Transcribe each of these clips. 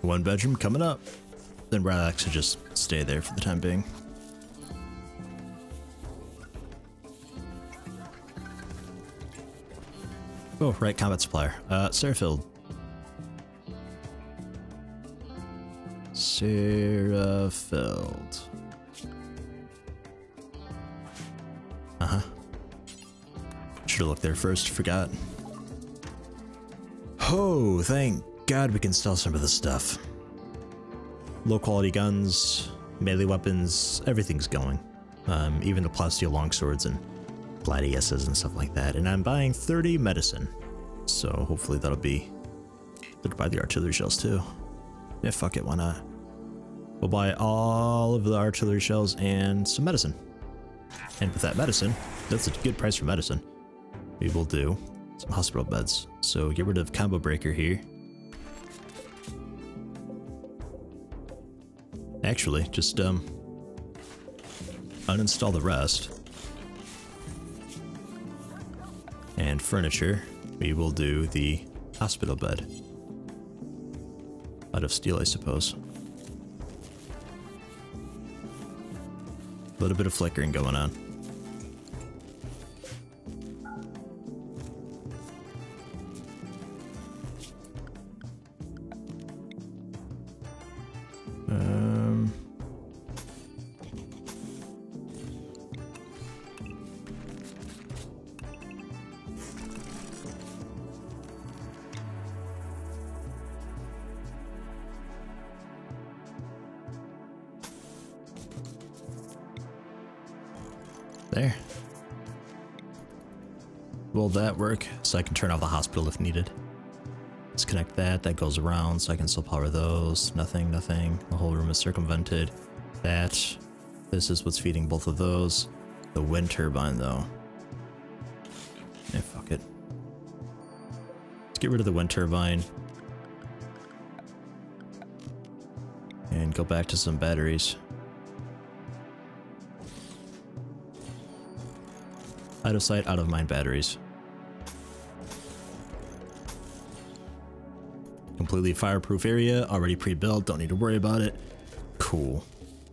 One bedroom coming up. Then relax and just stay there for the time being. Oh, right, combat supplier. Sarahfield. Sarahfield. Uh-huh. Should've looked there first, forgot. Oh, thank God we can sell some of this stuff. Low quality guns, melee weapons, everything's going. Even the plasteel longswords and gladiuses and stuff like that. And I'm buying 30 medicine. So hopefully that'll be good to buy the artillery shells too. Yeah, fuck it, why not? We'll buy all of the artillery shells and some medicine. And with that medicine, that's a good price for medicine. We will do some hospital beds. So get rid of combo breaker here. Actually, just uninstall the rest. And furniture, we will do the hospital bed. Out of steel, I suppose. A little bit of flickering going on. There. Will that work? So I can turn off the hospital if needed. Disconnect that. That goes around so I can still power those. Nothing, nothing. The whole room is circumvented. That. This is what's feeding both of those. The wind turbine though. Yeah, fuck it. Let's get rid of the wind turbine. And go back to some batteries. Out of sight, out of mind batteries. Completely fireproof area, already pre-built, don't need to worry about it. Cool.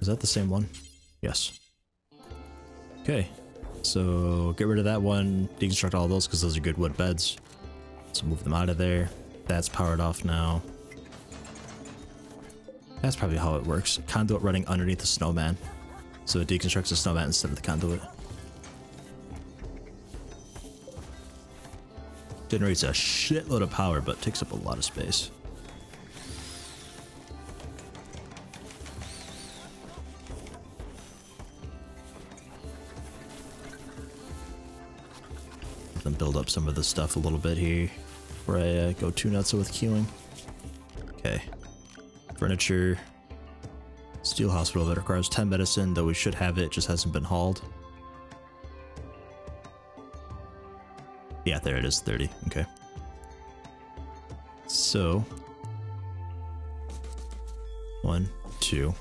Is that the same one? Yes. Okay, so get rid of that one, deconstruct all those because those are good wood beds. So move them out of there. That's powered off now. That's probably how it works. Conduit running underneath the snowman. So it deconstructs the snowman instead of the conduit. Generates a shitload of power, but takes up a lot of space. Then build up some of the stuff a little bit here before I go too nuts with queuing. Okay. Furniture. Steel hospital that requires 10 medicine, though we should have it, just hasn't been hauled. Yeah, there it is, 30. Okay. So 1, 2,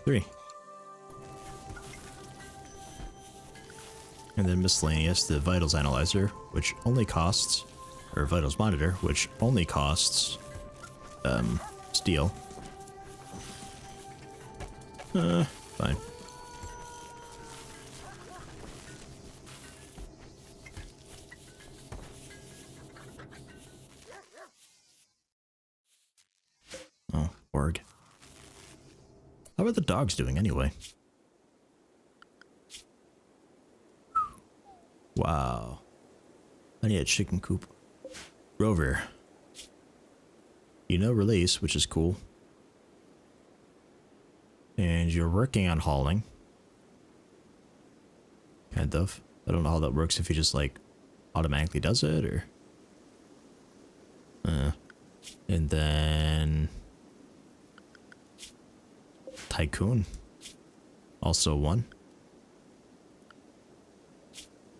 3. And then miscellaneous, the vitals analyzer, which only costs, or vitals monitor, which only costs steel. Fine. Oh, org. How are the dogs doing anyway? Wow. I need a chicken coop. Rover. You know release, which is cool. And you're working on hauling. Kind of. I don't know how that works, if he just like automatically does it or... And then... Tycoon. Also 1.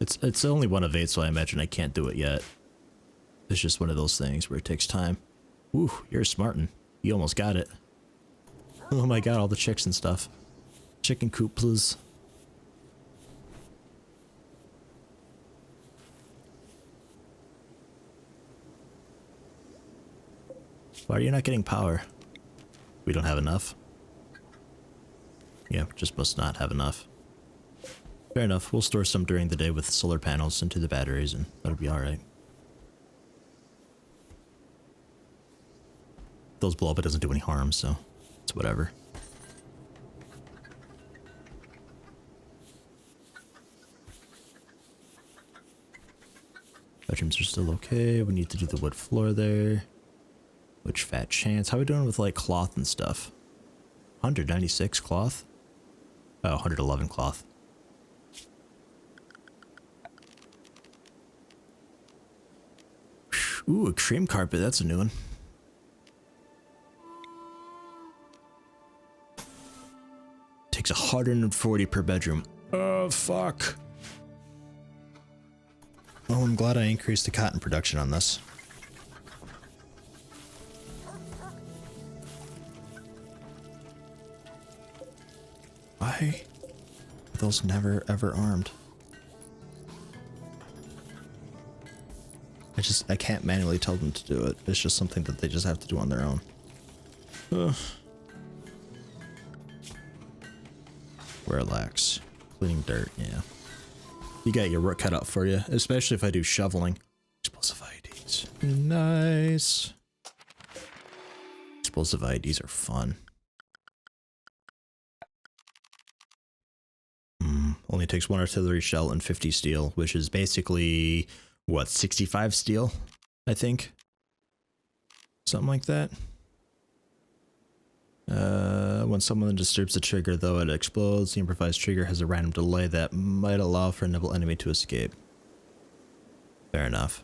It's only 1 of 8, so I imagine I can't do it yet. It's just one of those things where it takes time. Ooh, you're a smartin'. You almost got it. Oh my god, all the chicks and stuff. Chicken coop, please. Why are you not getting power? We don't have enough. Yeah, just must not have enough. Fair enough, we'll store some during the day with solar panels into the batteries and that'll be alright. Those blow up, it doesn't do any harm, so it's whatever. Bedrooms are still okay. We need to do the wood floor there. Which fat chance? How are we doing with like cloth and stuff? 196 cloth? Oh, 111 cloth. Ooh, a cream carpet. That's a new one. Takes 140 per bedroom. Oh, fuck. Oh, I'm glad I increased the cotton production on this. Why are those never ever armed? I can't manually tell them to do it. It's just something that they just have to do on their own. Ugh. Relax. Cleaning dirt, yeah. You got your work cut out for you, especially if I do shoveling. Explosive IEDs. Nice. Explosive IEDs are fun. Only takes 1 artillery shell and 50 steel, which is basically, what, 65 steel, I think? Something like that. When someone disturbs the trigger, though, it explodes. The improvised trigger has a random delay that might allow for a nimble enemy to escape. Fair enough.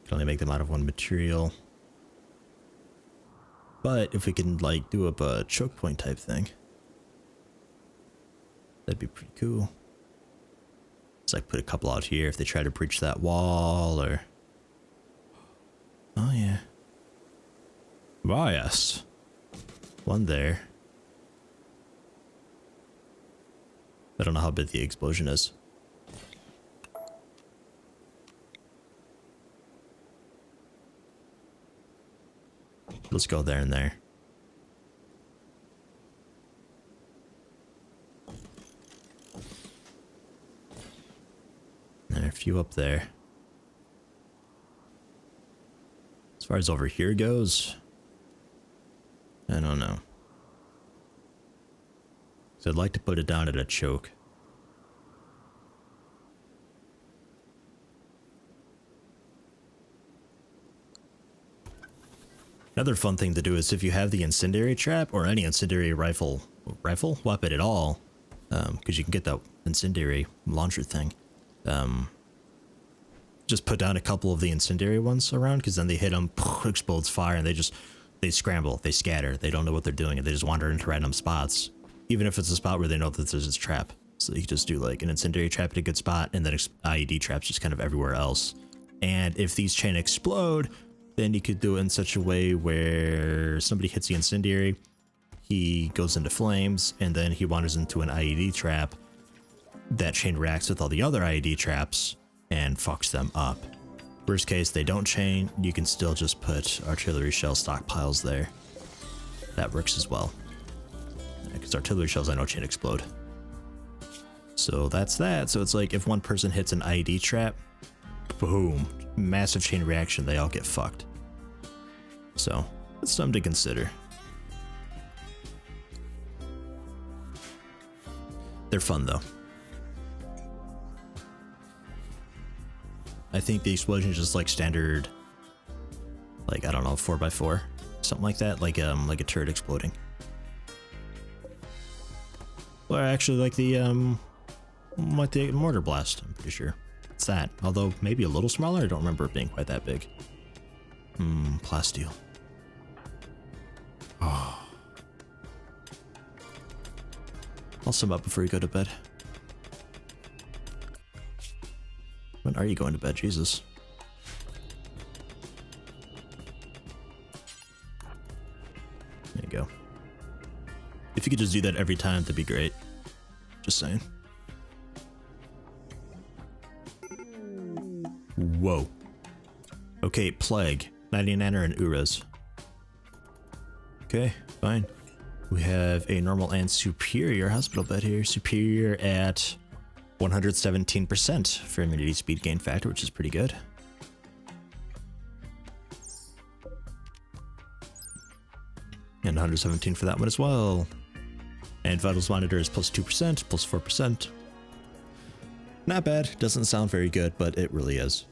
Can only make them out of one material. But if we can, like, do up a choke point type thing, that'd be pretty cool. It's like put a couple out here if they try to breach that wall, or... Oh, yeah. Ah, yes. One there. I don't know how big the explosion is. Let's go there and there. There are a few up there. As far as over here goes, I don't know. So I'd like to put it down at a choke. Another fun thing to do is if you have the incendiary trap or any incendiary rifle weapon at all, because you can get that incendiary launcher thing. Just put down a couple of the incendiary ones around, because then they hit them, explodes fire, and they scramble, they scatter, they don't know what they're doing, and they just wander into random spots, even if it's a spot where they know that there's this trap. So you just do like an incendiary trap at a good spot, and then IED traps just kind of everywhere else. And if these chain explode, then you could do it in such a way where somebody hits the incendiary, he goes into flames, and then he wanders into an IED trap. That chain reacts with all the other IED traps and fucks them up. Worst case, they don't chain, you can still just put artillery shell stockpiles there. That works as well. Because artillery shells I know chain explode. So that's that. So it's like if one person hits an IED trap, boom, massive chain reaction, they all get fucked. So that's something to consider. They're fun though. I think the explosion is just like standard, like, I don't know, 4x4, something like that, like a turret exploding. Or actually like the mortar blast, I'm pretty sure. It's that, although maybe a little smaller, I don't remember it being quite that big. Plasteel. Oh. I'll sum up before you go to bed. When are you going to bed, Jesus? There you go. If you could just do that every time, that'd be great. Just saying. Whoa. Okay, plague. 99er and Uras. Okay, fine. We have a normal and superior hospital bed here. Superior at 117% for immunity speed gain factor, which is pretty good. And 117 for that one as well. And vitals monitor is plus 2%, plus 4%. Not bad. Doesn't sound very good, but it really is.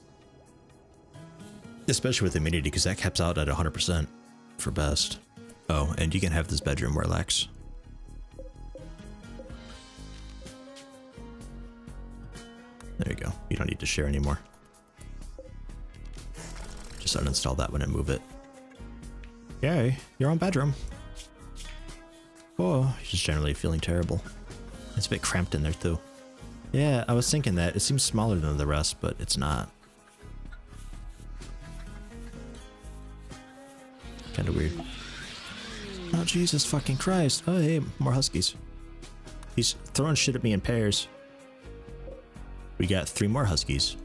Especially with immunity, because that caps out at 100% for best. Oh, and you can have this bedroom, Warlax. There you go. You don't need to share anymore. Just uninstall that one and move it. Yay, your own bedroom. Oh, he's just generally feeling terrible. It's a bit cramped in there too. Yeah, I was thinking that. It seems smaller than the rest, but it's not. Kinda weird. Oh, Jesus fucking Christ. Oh, hey, more huskies. He's throwing shit at me in pairs. We got 3 more huskies.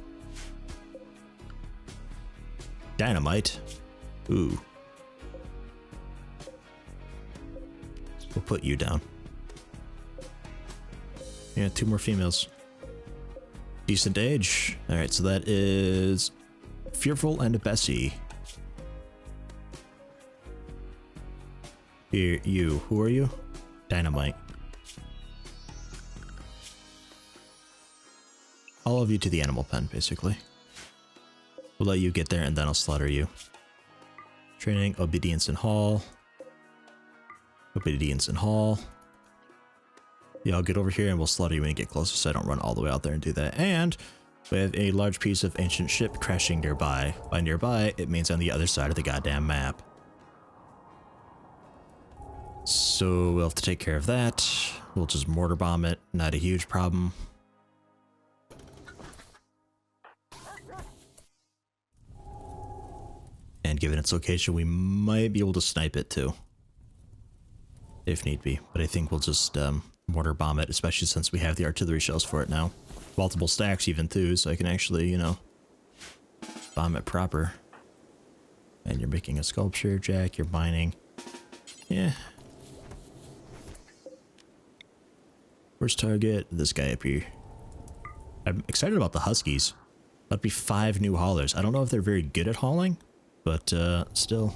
Dynamite. Ooh. We'll put you down. Yeah, 2 more females. Decent age. Alright, so that is Fearful and Bessie. Here, you. Who are you? Dynamite. All of you to the animal pen, basically. We'll let you get there and then I'll slaughter you. Training, obedience and hall. Obedience and hall. Yeah, I'll get over here and we'll slaughter you when you get closer so I don't run all the way out there and do that. And we have a large piece of ancient ship crashing nearby. By nearby, it means on the other side of the goddamn map. So we'll have to take care of that. We'll just mortar bomb it. Not a huge problem. And given its location, we might be able to snipe it too. If need be. But I think we'll just mortar bomb it, especially since we have the artillery shells for it now. Multiple stacks even too, so I can actually, you know, bomb it proper. And you're making a sculpture, Jack, you're mining. Yeah. Where's target? This guy up here. I'm excited about the Huskies. That'd be 5 new haulers. I don't know if they're very good at hauling, but still,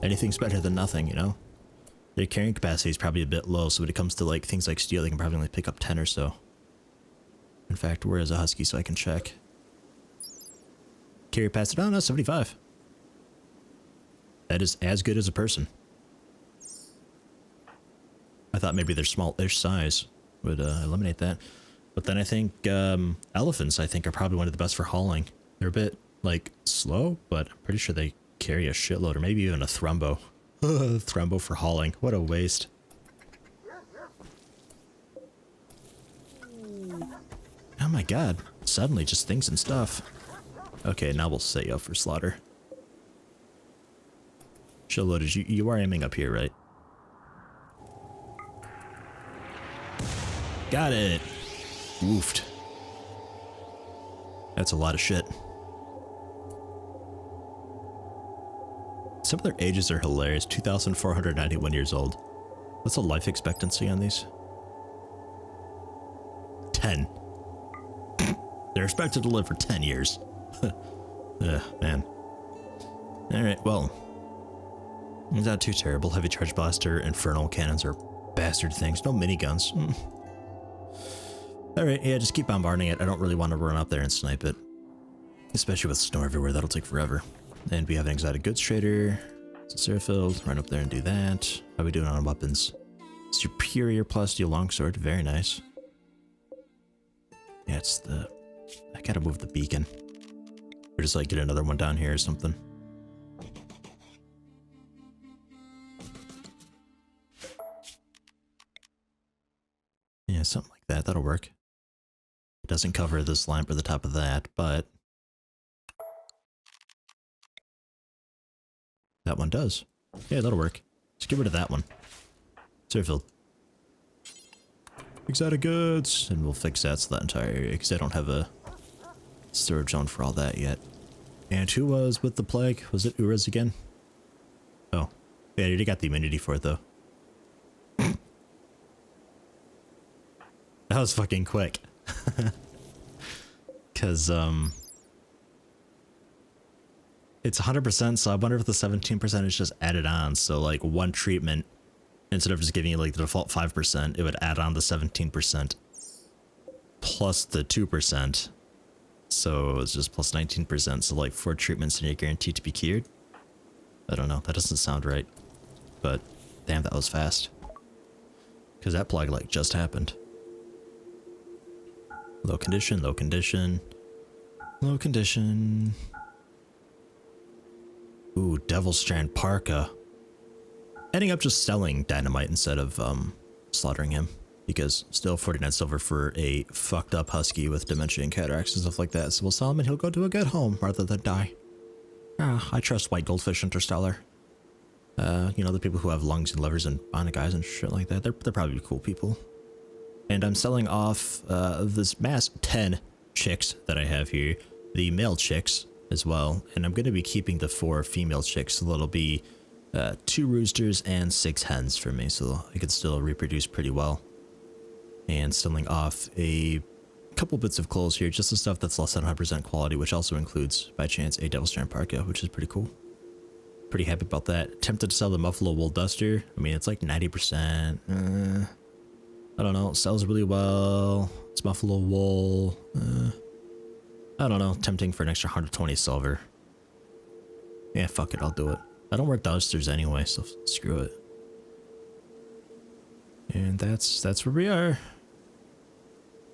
anything's better than nothing, you know? Their carrying capacity is probably a bit low, so when it comes to like things like steel, they can probably only pick up 10 or so. In fact, where is a Husky so I can check? Carry capacity, oh no, 75. That is as good as a person. I thought maybe their small-ish size would eliminate that. But then I think elephants, I think, are probably one of the best for hauling. They're a bit, like, slow, but I'm pretty sure they carry a shitload, or maybe even a thrumbo. Thrumbo for hauling. What a waste. Oh my god. Suddenly, just things and stuff. Okay, now we'll set you up for slaughter. Shitload, you are aiming up here, right? Got it! Woofed. That's a lot of shit. Some of their ages are hilarious. 2,491 years old. What's the life expectancy on these? 10. They're expected to live for 10 years. Man. Alright, well. It's not too terrible. Heavy charge blaster, infernal cannons are bastard things. No miniguns. Alright, yeah, just keep bombarding it. I don't really want to run up there and snipe it. Especially with snow everywhere, that'll take forever. And we have an exotic goods trader. It's Airfield. Run up there and do that. How are we doing on weapons? Superior plus steel longsword. Very nice. Yeah, it's the... I gotta move the beacon. Or just like get another one down here or something. Yeah, something like that. That'll work. It doesn't cover this lamp or the top of that, but... that one does. Yeah, that'll work. Let's get rid of that one. Airfield. Exotic goods! And we'll fix that so that entire area, because I don't have a storage zone for all that yet. And who was with the plague? Was it Uras again? Oh, yeah, you got the immunity for it though. That was fucking quick. Cause it's 100%, so I wonder if the 17% is just added on. So like one treatment, instead of just giving you like the default 5%, it would add on the 17% plus the 2%. So it's just plus 19%. So like 4 treatments and you're guaranteed to be cured. I don't know. That doesn't sound right. But damn, that was fast. Because that plague like just happened. Low condition, low condition, low condition. Ooh, Devil Strand Parka. Ending up just selling dynamite instead of slaughtering him. Because still 49 silver for a fucked up husky with dementia and cataracts and stuff like that. So we'll sell him and he'll go to a good home rather than die. Ah, I trust White Goldfish Interstellar. You know, the people who have lungs and livers and bionic eyes and shit like that. They're probably cool people. And I'm selling off this mass 10 chicks that I have here. The male chicks as well. And I'm going to be keeping the 4 female chicks. So that'll be 2 roosters and 6 hens for me. So I can still reproduce pretty well. And selling off a couple bits of clothes here. Just the stuff that's less than 100% quality. Which also includes, by chance, a Devil Strand Parka. Which is pretty cool. Pretty happy about that. Tempted to sell the Buffalo Wool Duster. I mean, it's like 90%. I don't know, it sells really well. It's buffalo wool. I don't know, tempting for an extra 120 silver. Yeah, fuck it, I'll do it. I don't wear dusters anyway, so screw it. And that's where we are.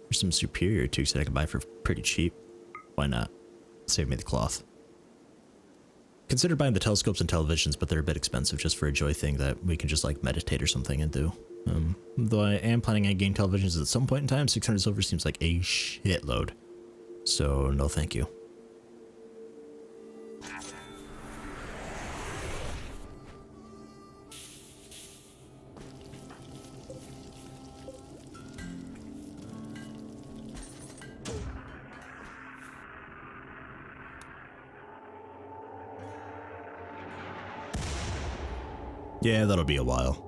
There's some superior tools that I can buy for pretty cheap. Why not? Save me the cloth. Considered buying the telescopes and televisions, but they're a bit expensive just for a joy thing that we can just like meditate or something and do. Though I am planning on getting televisions at some point in time, 600 silver seems like a shitload. So no thank you. Yeah, that'll be a while.